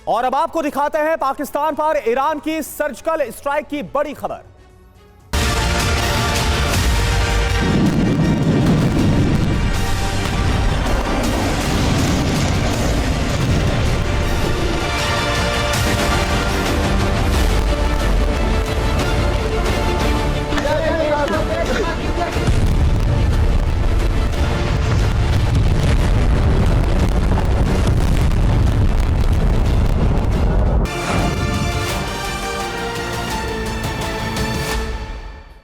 और अब आपको दिखाते हैं पाकिस्तान पर ईरान की सर्जिकल स्ट्राइक की बड़ी खबर।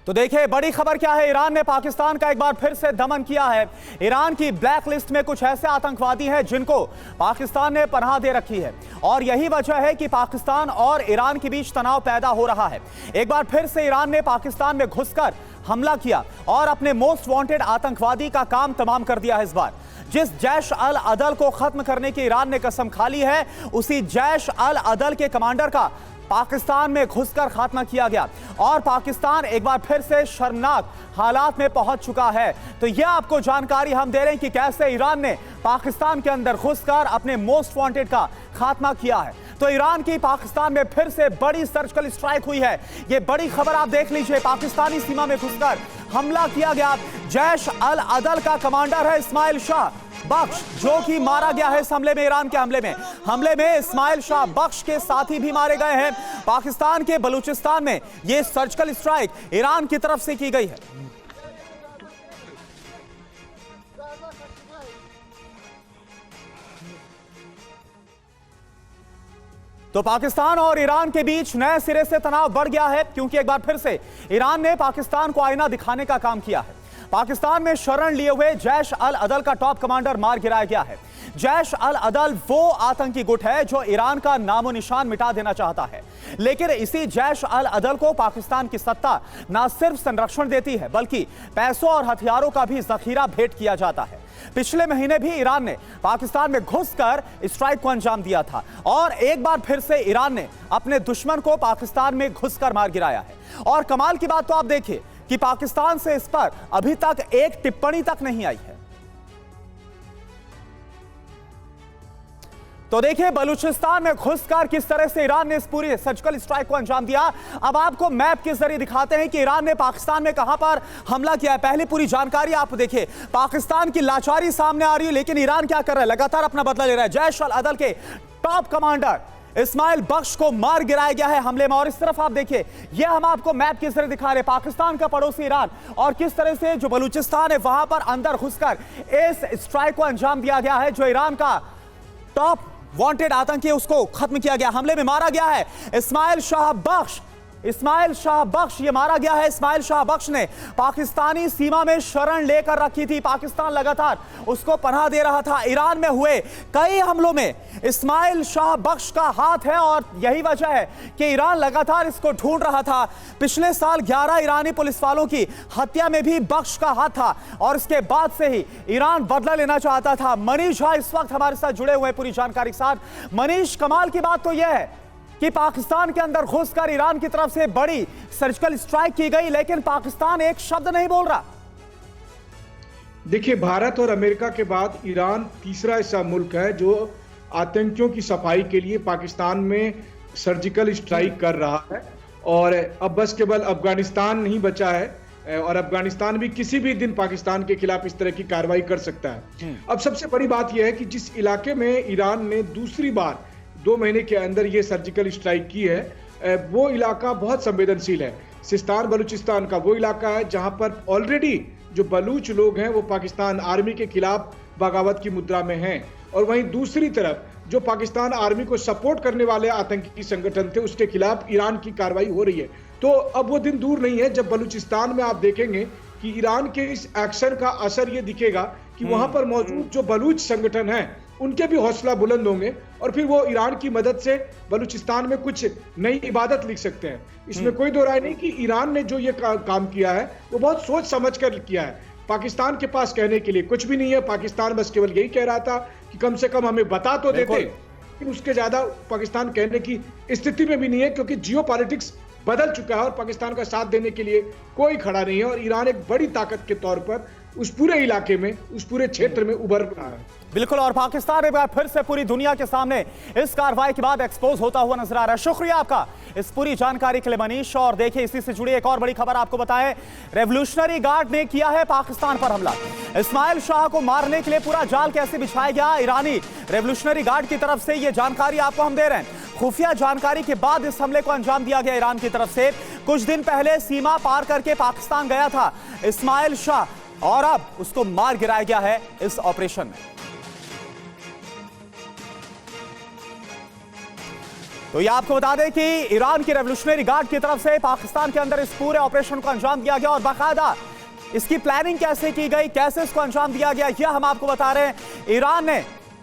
तो देखिए बड़ी खबर क्या है। ईरान ने पाकिस्तान का एक बार फिर से दमन किया है। ईरान की ब्लैक लिस्ट में कुछ ऐसे आतंकवादी हैं जिनको पाकिस्तान ने पनाह दे रखी है और यही वजह है कि पाकिस्तान और ईरान के बीच तनाव पैदा हो रहा है। एक बार फिर से ईरान ने पाकिस्तान में घुसकर हमला किया और अपने मोस्ट वांटेड आतंकवादी का काम तमाम कर दिया है। इस बार जिस जैश अल अदल को खत्म करने की ईरान ने कसम खा ली है, उसी जैश अल अदल के कमांडर का पाकिस्तान में घुसकर खात्मा किया गया और पाकिस्तान एक बार फिर से शर्मनाक हालात में पहुंच चुका है। तो यह आपको जानकारी हम दे रहे हैं कि कैसे ईरान ने पाकिस्तान के अंदर घुसकर अपने मोस्ट वांटेड का खात्मा किया है। तो ईरान की पाकिस्तान में फिर से बड़ी सर्जिकल स्ट्राइक हुई है। यह बड़ी खबर आप देख लीजिए। पाकिस्तानी सीमा में घुसकर हमला किया गया। जैश अल अदल का कमांडर है इस्माइल शाह बख्श, जो कि मारा गया है इस हमले में। ईरान के हमले में इस्माइल शाह बख्श के साथी भी मारे गए हैं। पाकिस्तान के बलूचिस्तान में यह सर्जिकल स्ट्राइक ईरान की तरफ से की गई है। तो पाकिस्तान और ईरान के बीच नए सिरे से तनाव बढ़ गया है, क्योंकि एक बार फिर से ईरान ने पाकिस्तान को आईना दिखाने का काम किया है। पाकिस्तान में शरण लिए हुए जैश अल अदल का टॉप कमांडर मार गिराया गया है। जैश अल अदल वो आतंकी गुट है जो ईरान का नामो निशान मिटा देना चाहता है, लेकिन इसी जैश अल अदल को पाकिस्तान की सत्ता न सिर्फ संरक्षण देती है बल्कि पैसों और हथियारों का भी जखीरा भेंट किया जाता है। पिछले महीने भी ईरान ने पाकिस्तान में घुसकर स्ट्राइक को अंजाम दिया था और एक बार फिर से ईरान ने अपने दुश्मन को पाकिस्तान में घुसकर मार गिराया है। और कमाल की बात तो आप देखिए कि पाकिस्तान से इस पर अभी तक एक टिप्पणी तक नहीं आई है। तो देखिए बलूचिस्तान में घुसकर किस तरह से ईरान ने इस पूरी सर्जिकल स्ट्राइक को अंजाम दिया। अब आपको मैप के जरिए दिखाते हैं कि ईरान ने पाकिस्तान में कहां पर हमला किया है। पहली पूरी जानकारी आप देखिए। पाकिस्तान की लाचारी सामने आ रही है, लेकिन ईरान क्या कर रहा है, लगातार अपना बदला ले रहा है। जैश अल अदल के टॉप कमांडर इस्माइल बख्श को मार गिराया गया है हमले में। और इस तरफ आप देखिए, यह हम आपको मैप के जरिए दिखा रहे हैं पाकिस्तान का पड़ोसी ईरान और किस तरह से जो बलूचिस्तान है वहां पर अंदर घुसकर इस स्ट्राइक को अंजाम दिया गया है। जो ईरान का टॉप वांटेड आतंकी उसको खत्म किया गया, हमले में मारा गया है। इस्माइल शाह बख्श ये मारा गया है। इस्माइल शाह बख्श ने पाकिस्तानी सीमा में शरण लेकर रखी थी। पाकिस्तान लगातार उसको पनाह दे रहा था। ईरान में हुए कई हमलों में इस्माइल शाह बख्श का हाथ है और यही वजह है कि ईरान लगातार इसको ढूंढ रहा था। पिछले साल 11 ईरानी पुलिस वालों की हत्या में भी बख्श का हाथ था और इसके बाद से ही ईरान बदला लेना चाहता था। मनीष झा इस वक्त हमारे साथ जुड़े हुए पूरी जानकारी के साथ। मनीष, कमाल की बात तो यह है कि पाकिस्तान के अंदर घुसकर ईरान की तरफ से बड़ी सर्जिकल स्ट्राइक की गई, लेकिन पाकिस्तान एक शब्द नहीं बोल रहा। देखिए, भारत और अमेरिका के बाद ईरान तीसरा ऐसा मुल्क है जो आतंकियों की सफाई के लिए पाकिस्तान में सर्जिकल स्ट्राइक कर रहा है। और अब बस केवल अफगानिस्तान नहीं बचा है और अफगानिस्तान भी किसी भी दिन पाकिस्तान के खिलाफ इस तरह की कार्रवाई कर सकता है। अब सबसे बड़ी बात यह है कि जिस इलाके में ईरान ने दूसरी बार 2 महीने के अंदर ये सर्जिकल स्ट्राइक की है, वो इलाका बहुत संवेदनशील है। सिस्तान बलूचिस्तान का वो इलाका है जहां पर ऑलरेडी जो बलूच लोग हैं वो पाकिस्तान आर्मी के खिलाफ बगावत की मुद्रा में हैं। और वहीं दूसरी तरफ जो पाकिस्तान आर्मी को सपोर्ट करने वाले आतंकी संगठन थे उसके खिलाफ ईरान की कार्रवाई हो रही है। तो अब वो दिन दूर नहीं है जब बलूचिस्तान में आप देखेंगे कि ईरान के इस एक्शन का असर ये दिखेगा कि वहां पर मौजूद जो बलूच संगठन है उनके भी हौसला बुलंद होंगे और फिर वो ईरान की मदद से बलूचिस्तान में कुछ नई इबादत लिख सकते हैं। इसमें कोई दो राय नहीं कि ईरान ने जो ये काम किया है वो बहुत सोच समझ कर किया है। पाकिस्तान के पास कहने के लिए कुछ भी नहीं है। पाकिस्तान बस केवल यही कह रहा था कि कम से कम हमें बता तो देते, लेकिन उसके ज्यादा पाकिस्तान कहने की स्थिति में भी नहीं है, क्योंकि जियो पॉलिटिक्स बदल चुका है और पाकिस्तान का साथ देने के लिए कोई खड़ा नहीं है। और ईरान एक बड़ी ताकत के तौर पर उस पूरे इलाके में, उस पूरे क्षेत्र में उभर रहा है। बिल्कुल, और पाकिस्तान एक बार फिर से पूरी दुनिया के सामने इस कार्रवाई के बाद एक्सपोज होता हुआ नजर आ रहा है। शुक्रिया आपका इस पूरी जानकारी के लिए मनीष। और देखिए, इसी से जुड़ी एक और बड़ी खबर आपको बताएं, रेवोल्यूशनरी गार्ड ने किया है पाकिस्तान पर हमला। इस्माइल शाह को मारने के लिए पूरा जाल कैसे बिछाया गया, ईरानी रेवोल्यूशनरी गार्ड की तरफ से यह जानकारी आपको हम दे रहे हैं। खुफिया जानकारी के बाद इस हमले को अंजाम दिया गया ईरान की तरफ से। कुछ दिन पहले सीमा पार करके पाकिस्तान गया था इस्माइल शाह और अब उसको मार गिराया गया है इस ऑपरेशन में। तो ये आपको बता दें कि ईरान की रेवोल्यूशनरी गार्ड की तरफ से पाकिस्तान के अंदर इस पूरे ऑपरेशन को अंजाम दिया गया और बाकायदा इसकी प्लानिंग कैसे की गई, कैसे इसको अंजाम दिया गया, यह हम आपको बता रहे हैं। ईरान ने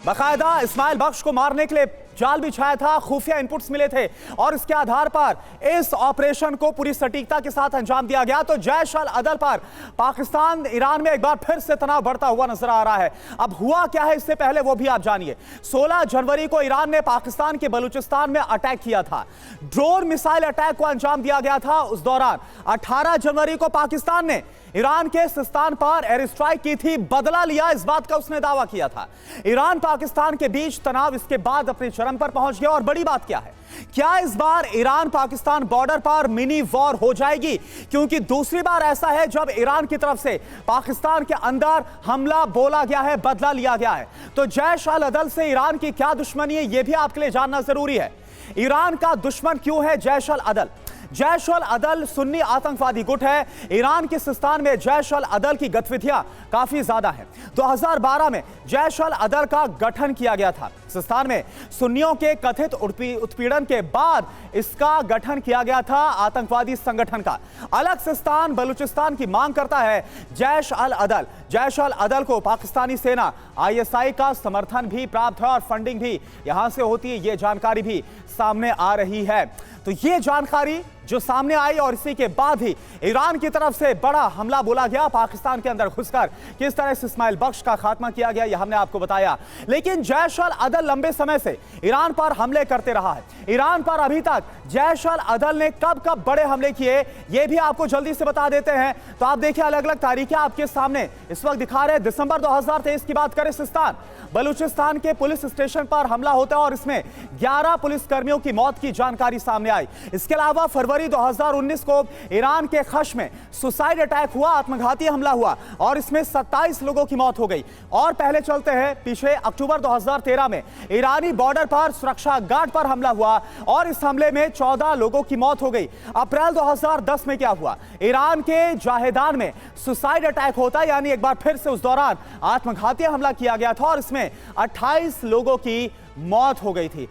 बाकायदा इस्माइल बख्श को मारने के लिए जाल बिछाया था, खुफिया इनपुट्स मिले थे और इसके आधार पर इस ऑपरेशन को पूरी सटीकता के साथ अंजाम दिया गया। तो जैश अल अदल पर पाकिस्तान ईरान में एक बार फिर से तनाव बढ़ता हुआ नजर आ रहा है। अब हुआ क्या है इससे पहले वो भी आप जानिए। 16 जनवरी को ईरान ने पाकिस्तान के बलूचिस्तान में अटैक किया था, ड्रोन मिसाइल अटैक को अंजाम दिया गया था। उस दौरान 18 जनवरी को पाकिस्तान ने ईरान के सिस्तान पर एयर स्ट्राइक की थी, बदला लिया, इस बात का उसने दावा किया था। ईरान पाकिस्तान के बीच तनाव इसके बाद अपने चरम पर पहुंच गया। और बड़ी बात क्या है, क्या इस बार ईरान पाकिस्तान बॉर्डर पर मिनी वॉर हो जाएगी? क्योंकि दूसरी बार ऐसा है जब ईरान की तरफ से पाकिस्तान के अंदर हमला बोला गया है, बदला लिया गया है। तो जैश अल अदल से ईरान की क्या दुश्मनी है, यह भी आपके लिए जानना जरूरी है। ईरान का दुश्मन क्यों है जैश अल अदल? जैश अल अदल सुन्नी आतंकवादी गुट है। ईरान के सिस्तान में जैश अल अदल की गतिविधियां काफी ज्यादा हैं। 2012 में जैश अल अदल का गठन किया गया था। सिस्तान में सुन्नियों के कथित उत्पीड़न के बाद इसका गठन किया गया था आतंकवादी संगठन का। अलग सिस्तान बलूचिस्तान की मांग करता है जैश अल अदल। जैश अल अदल को पाकिस्तानी सेना ISI का समर्थन भी प्राप्त है और फंडिंग भी यहां से होती है, यह जानकारी भी सामने आ रही है। तो ये जानकारी जो सामने आई और इसी के बाद ही ईरान की तरफ से बड़ा हमला बोला गया, पाकिस्तान के अंदर घुसकर किस तरह से इस्माइल बख्श का खात्मा किया गया, यह हमने आपको बताया। लेकिन जैश अल अदल लंबे समय से ईरान पर हमले करते रहा है। ईरान पर अभी तक जैश अल अदल ने कब कब बड़े हमले किए, यह भी आपको जल्दी से बता देते हैं। तो आप देखिए, अलग अलग तारीखें आपके सामने इस वक्त दिखा रहे हैं। दिसंबर 2023 की बात करें, सिस्तान बलूचिस्तान के पुलिस स्टेशन पर हमला होता है और इसमें 11 पुलिसकर्मियों की मौत की जानकारी सामने आई। इसके अलावा फरवरी 2019 को ईरान के खश में सुसाइड अटैक हुआ, आत्मघाती हमला हुआ और इसमें 27 लोगों की मौत हो गई। और पहले चलते हैं पीछे, अक्टूबर 2013 में ईरानी बॉर्डर पर सुरक्षा गार्ड पर हमला हुआ और इस हमले में 14 लोगों की मौत हो गई। अप्रैल 2010 में क्या हुआ, ईरान के जाहेदान में सुसाइड अटैक होता है, यानी एक बार फिर से उस दौरान आत्मघाती हमला किया गया था और इसमें 28 लोगों की मौत हो गई थी।